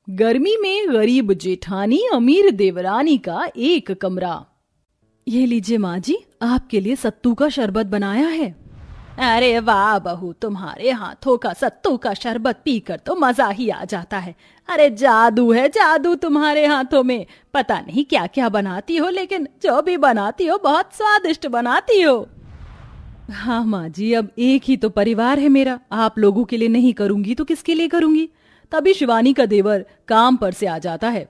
गर्मी में गरीब जेठानी अमीर देवरानी का एक कमरा। ये लीजिए माँ जी, आपके लिए सत्तू का शरबत बनाया है। अरे वाह बहू, तुम्हारे हाथों का सत्तू का शरबत पीकर तो मजा ही आ जाता है। अरे जादू है जादू तुम्हारे हाथों में। पता नहीं क्या क्या बनाती हो, लेकिन जो भी बनाती हो बहुत स्वादिष्ट बनाती हो। हाँ माँ जी, अब एक ही तो परिवार है मेरा, आप लोगों के लिए नहीं करूंगी तो किसके लिए करूंगी। तभी शिवानी का देवर काम पर से आ जाता है।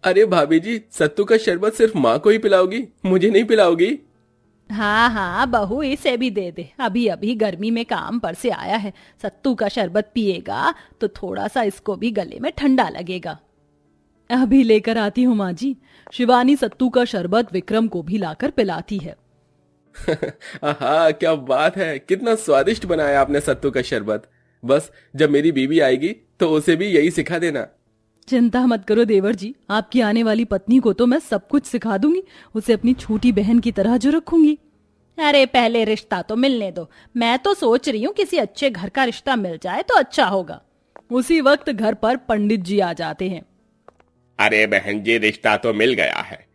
अरे भाभी जी, सत्तू का शरबत सिर्फ माँ को ही पिलाओगी, मुझे नहीं पिलाओगी? हाँ हाँ बहू, इसे भी दे दे, अभी अभी गर्मी में काम पर से आया है। सत्तू का शरबत पिएगा तो थोड़ा सा इसको भी गले में ठंडा लगेगा। अभी लेकर आती हूँ माँ जी। शिवानी सत्तू का शरबत विक्रम को भी लाकर पिलाती है। आहा, क्या बात है, कितना स्वादिष्ट बनाया आपने सत्तू का शरबत। बस जब मेरी बीवी आएगी तो उसे भी यही सिखा देना। चिंता मत करो देवर जी, आपकी आने वाली पत्नी को तो मैं सब कुछ सिखा दूंगी, उसे अपनी छोटी बहन की तरह जो रखूंगी। अरे पहले रिश्ता तो मिलने दो, मैं तो सोच रही हूँ किसी अच्छे घर का रिश्ता मिल जाए तो अच्छा होगा। उसी वक्त घर पर पंडित जी आ जाते हैं। अरे बहन जी, रिश्ता तो मिल गया है।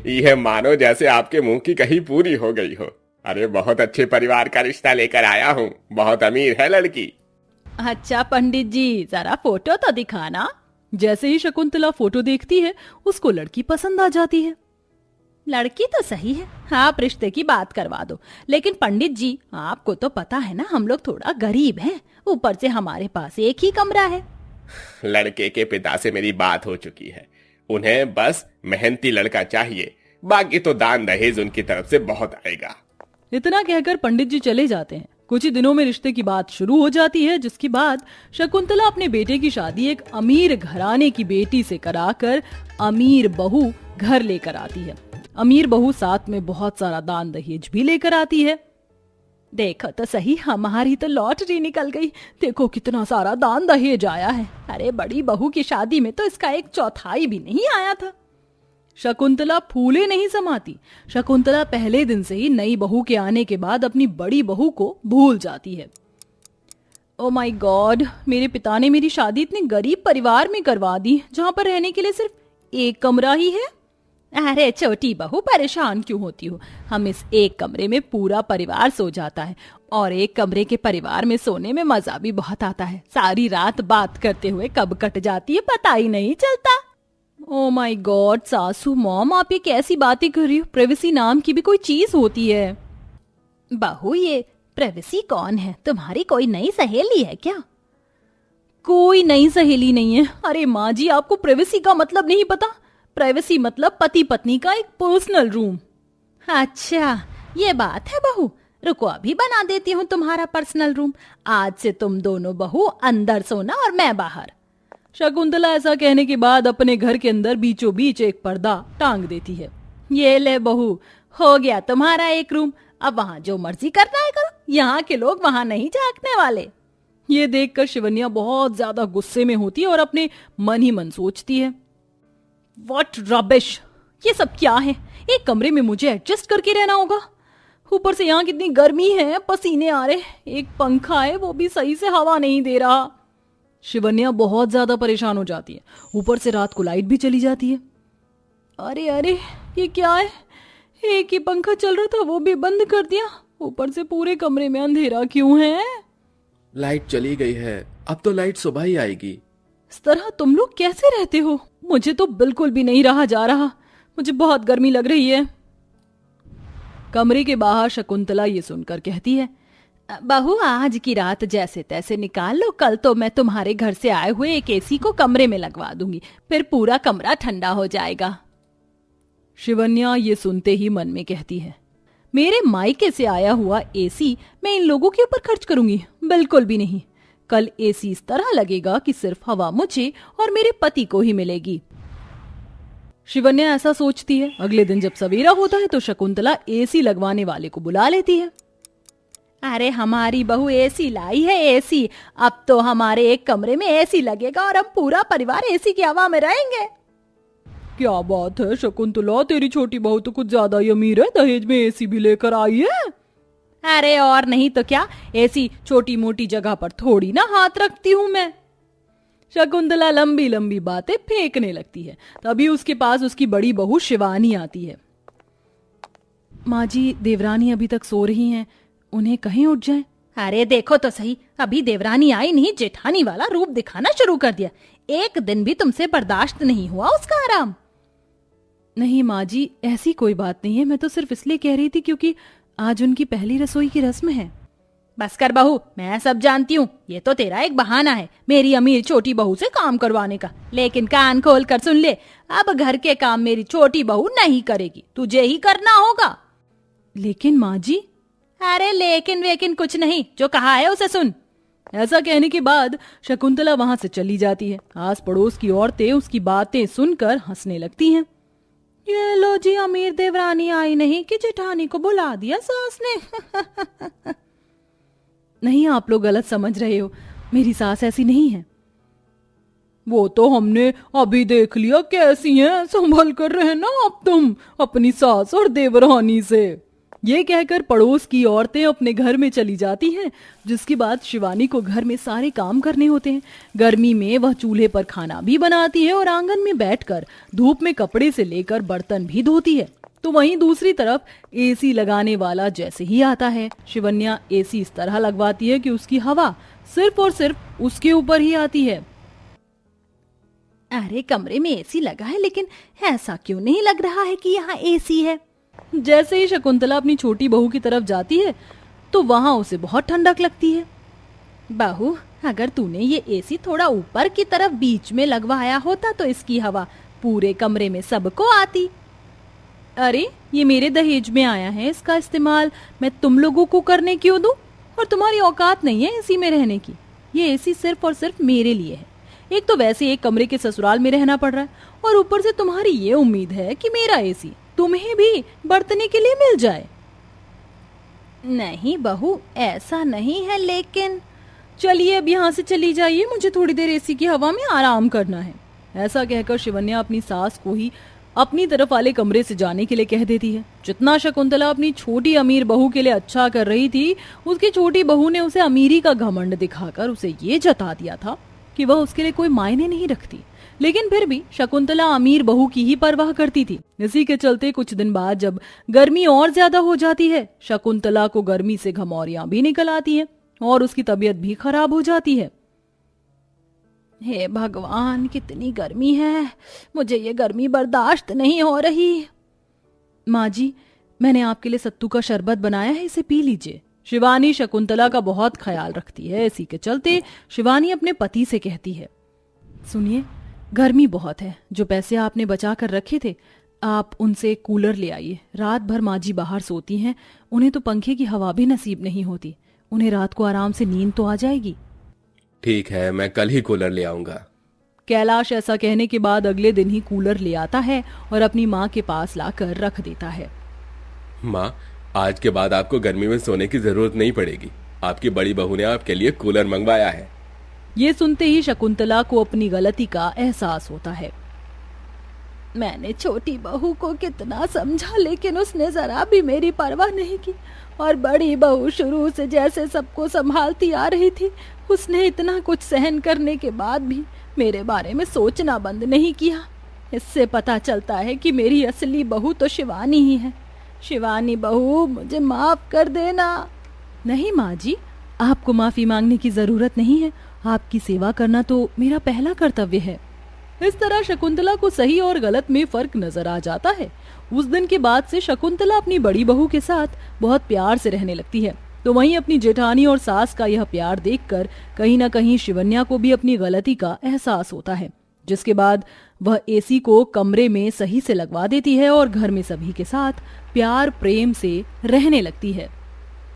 यह मानो जैसे आपके मुंह की कही पूरी हो गई हो। अरे बहुत अच्छे परिवार का रिश्ता लेकर आया हूँ, बहुत अमीर है लड़की। अच्छा पंडित जी, जरा फोटो तो दिखाना। जैसे ही शकुंतला फोटो देखती है, उसको लड़की पसंद आ जाती है। लड़की तो सही है, आप रिश्ते की बात करवा दो। लेकिन पंडित जी, आपको तो पता है ना, हम लोग थोड़ा गरीब हैं, ऊपर से हमारे पास एक ही कमरा है। लड़के के पिता से मेरी बात हो चुकी है, उन्हें बस मेहनती लड़का चाहिए, बाकी तो दान दहेज उनकी तरफ से बहुत आएगा। इतना कहकर पंडित जी चले जाते हैं। कुछ ही दिनों में रिश्ते की बात शुरू हो जाती है, जिसके बाद शकुंतला अपने बेटे की शादी एक अमीर घराने की बेटी से कराकर अमीर बहू घर लेकर आती है। अमीर बहू साथ में बहुत सारा दान दहेज भी लेकर आती है। देखो तो सही, हमारी तो लॉटरी निकल गई। देखो कितना सारा दान दहेज आया है। अरे बड़ी बहू की शादी में तो इसका 1/4 भी नहीं आया था। शकुंतला फूले नहीं समाती। शकुंतला पहले दिन से ही नई बहू के आने के बाद अपनी बड़ी बहू को भूल जाती है। ओ माय गॉड, मेरे पिता ने मेरी शादी इतने गरीब परिवार में करवा दी, जहां पर रहने के लिए सिर्फ एक कमरा ही है। अरे छोटी बहू, परेशान क्यों होती हो? हम इस एक कमरे में पूरा परिवार सो जाता है, और एक कमरे के परिवार में सोने में मजा भी बहुत आता है। सारी रात बात करते हुए कब कट जाती है पता ही नहीं चलता। ओ माय गॉड सासू मॉम, आप ये कैसी बातें कर रही हो? प्राइवेसी नाम की भी कोई चीज होती है। बहू, ये प्राइवेसी कौन है? तुम्हारी कोई नई सहेली है क्या? कोई नई सहेली नहीं है। अरे माँ जी, आपको प्राइवेसी का मतलब नहीं पता? प्राइवेसी मतलब पति पत्नी का एक पर्सनल रूम। अच्छा ये बात है बहू, रुको अभी बना देती हूँ तुम्हारा पर्सनल रूम। आज से तुम दोनों बहू अंदर सोना और मैं बाहर। शकुंतला ऐसा कहने के बाद अपने घर के अंदर बीचों बीच एक पर्दा टांग देती है। ये ले बहू, हो गया तुम्हारा एक रूम। अब वहां जो मर्जी करना है करो, यहाँ के लोग वहां नहीं झांकने वाले। ये देखकर शिवन्या बहुत ज्यादा गुस्से में होती है और अपने मन ही मन सोचती है, व्हाट रबिश, ये सब क्या है? एक कमरे में मुझे एडजस्ट करके रहना होगा। ऊपर से यहाँ कितनी गर्मी है, पसीने आ रहे। एक पंखा है, वो भी सही से हवा नहीं दे रहा। शिवन्या बहुत ज्यादा परेशान हो जाती है। ऊपर से रात को लाइट भी चली जाती है। अरे अरे, ये क्या है? एक ही पंखा चल रहा था, वो भी बंद कर दिया। ऊपर से पूरे कमरे में अंधेरा क्यों है? लाइट चली गई है, अब तो लाइट सुबह ही आएगी। इस तरह तुम लोग कैसे रहते हो? मुझे तो बिल्कुल भी नहीं रहा जा रहा। मुझे बहुत गर्मी लग रही है। कमरे के बाहर शकुंतला ये सुनकर कहती है, बहू आज की रात जैसे तैसे निकाल लो, कल तो मैं तुम्हारे घर से आए हुए एक एसी को कमरे में लगवा दूंगी, फिर पूरा कमरा ठंडा हो जाएगा। शिवन्या ये सुनते ही मन में कहती है, मेरे मायके से आया हुआ एसी मैं इन लोगों के ऊपर खर्च करूंगी? बिल्कुल भी नहीं। कल एसी इस तरह लगेगा कि सिर्फ हवा मुझे और मेरे पति को ही मिलेगी। शिवन्या ऐसा सोचती है। अगले दिन जब सवेरा होता है तो शकुंतला एसी लगवाने वाले को बुला लेती है। अरे हमारी बहू एसी लाई है, एसी। अब तो हमारे एक कमरे में एसी लगेगा और अब पूरा परिवार एसी की हवा में रहेंगे। क्या बात है शकुंतला, तेरी छोटी बहू तो कुछ ज्यादा ही अमीर है, दहेज में एसी भी लेकर आई है। अरे और नहीं तो क्या, ऐसी छोटी मोटी जगह पर थोड़ी ना हाथ रखती हूँ मैं। शकुंतला लंबी लंबी बातें फेंकने लगती है। तभी उसके पास उसकी बड़ी बहू शिवानी आती है। माँ जी, देवरानी अभी तक सो रही हैं, उन्हें कहीं उठ जाए। अरे देखो तो सही, अभी देवरानी आई नहीं, जेठानी वाला रूप दिखाना शुरू कर दिया। एक दिन भी तुमसे बर्दाश्त नहीं हुआ उसका आराम। नहीं माँ जी, ऐसी कोई बात नहीं है, मैं तो सिर्फ इसलिए कह रही थी क्योंकि आज उनकी पहली रसोई की रस्म है। बस कर बहू, मैं सब जानती हूँ, ये तो तेरा एक बहाना है मेरी अमीर छोटी बहू से काम करवाने का। लेकिन कान खोल कर सुन ले, अब घर के काम मेरी छोटी बहू नहीं करेगी, तुझे ही करना होगा। लेकिन माँ जी। अरे लेकिन वेकिन कुछ नहीं, जो कहा है उसे सुन। ऐसा कहने के बाद शकुंतला वहां से चली जाती है। आस पड़ोस की औरतें उसकी बातें सुनकर हंसने लगती हैं। ये लो जी, अमीर देवरानी आई नहीं कि जेठानी को बुला दिया सास ने। नहीं, आप लोग गलत समझ रहे हो, मेरी सास ऐसी नहीं है। वो तो हमने अभी देख लिया कैसी हैं, संभल कर रहना अब तुम अपनी सास और देवरानी से। ये कहकर पड़ोस की औरतें अपने घर में चली जाती हैं, जिसके बाद शिवानी को घर में सारे काम करने होते हैं। गर्मी में वह चूल्हे पर खाना भी बनाती है और आंगन में बैठकर धूप में कपड़े से लेकर बर्तन भी धोती है। तो वहीं दूसरी तरफ एसी लगाने वाला जैसे ही आता है, शिवन्या एसी इस तरह लगवाती है कि उसकी हवा सिर्फ और सिर्फ उसके ऊपर ही आती है। अरे कमरे में एसी लगा है, लेकिन ऐसा क्यों नहीं लग रहा है कि यहाँ एसी है। जैसे ही शकुंतला अपनी छोटी बहू की तरफ जाती है तो वहां उसे बहुत ठंडक लगती है। बहू, अगर तूने ये एसी थोड़ा ऊपर की तरफ बीच में लगवाया होता तो इसकी हवा पूरे कमरे में सबको आती। अरे ये मेरे दहेज में आया है, इसका इस्तेमाल मैं तुम लोगों को करने क्यों दूं? और तुम्हारी औकात नहीं है एसी में रहने की। ये एसी सिर्फ और सिर्फ मेरे लिए है। एक तो वैसे एक कमरे के ससुराल में रहना पड़ रहा है और ऊपर से तुम्हारी ये उम्मीद है कि मेरा एसी तुम्हें भी बरतने के लिए मिल जाए। नहीं बहू, ऐसा नहीं है, लेकिन चलिए अब यहाँ से चली जाइए, मुझे थोड़ी देर एसी की हवा में आराम करना है। ऐसा कहकर शिवन्या अपनी सास को ही अपनी तरफ वाले कमरे से जाने के लिए कह देती है। जितना शकुंतला अपनी छोटी अमीर बहू के लिए अच्छा कर रही थी, उसकी छोटी बहू ने उसे अमीरी का घमंड दिखाकर उसे ये जता दिया था कि वह उसके लिए कोई मायने नहीं रखती। लेकिन फिर भी शकुंतला अमीर बहू की ही परवाह करती थी। इसी के चलते कुछ दिन बाद जब गर्मी और ज्यादा हो जाती है, शकुंतला को गर्मी से घमौरियां भी निकल आती हैं और उसकी तबीयत भी खराब हो जाती है। हे भगवान, कितनी गर्मी है, मुझे ये गर्मी बर्दाश्त नहीं हो रही। माँ जी, मैंने आपके लिए सत्तू का शरबत बनाया है, इसे पी लीजिए। शिवानी शकुंतला का बहुत ख्याल रखती है। इसी के चलते शिवानी अपने पति से कहती है, सुनिए, गर्मी बहुत है, जो पैसे आपने बचा कर रखे थे आप उनसे कूलर ले आइए। रात भर माँ जी बाहर सोती हैं, उन्हें तो पंखे की हवा भी नसीब नहीं होती। उन्हें रात को आराम से नींद तो आ जाएगी। ठीक है, मैं कल ही कूलर ले आऊंगा। कैलाश ऐसा कहने के बाद अगले दिन ही कूलर ले आता है और अपनी माँ के पास लाकर रख देता है। माँ, आज के बाद आपको गर्मी में सोने की जरूरत नहीं पड़ेगी। आपकी बड़ी बहू ने आपके लिए कूलर मंगवाया है। ये सुनते ही शकुंतला को अपनी गलती का एहसास होता है। मैंने छोटी बहू को कितना समझा, लेकिन उसने जरा भी मेरी परवाह नहीं की। और बड़ी बहू शुरू से जैसे सबको संभालती आ रही थी, उसने इतना कुछ सहन करने के बाद भी मेरे बारे में सोचना बंद नहीं किया। इससे पता चलता है कि मेरी असली बहू तो शिवानी ही है। शिवानी बहू, मुझे माफ कर देना। नहीं माँ जी, आपको माफी मांगने की जरूरत नहीं है, आपकी सेवा करना तो मेरा पहला कर्तव्य है। इस तरह शकुंतला को सही और गलत में फर्क नजर आ जाता है। उस दिन के बाद से शकुंतला अपनी बड़ी बहू के साथ बहुत प्यार से रहने लगती है। तो वहीं अपनी जेठानी और सास का यह प्यार देखकर कहीं न कहीं शिवन्या को भी अपनी गलती का एहसास होता है, जिसके बाद वह एसी को कमरे में सही से लगवा देती है और घर में सभी के साथ प्यार प्रेम से रहने लगती है।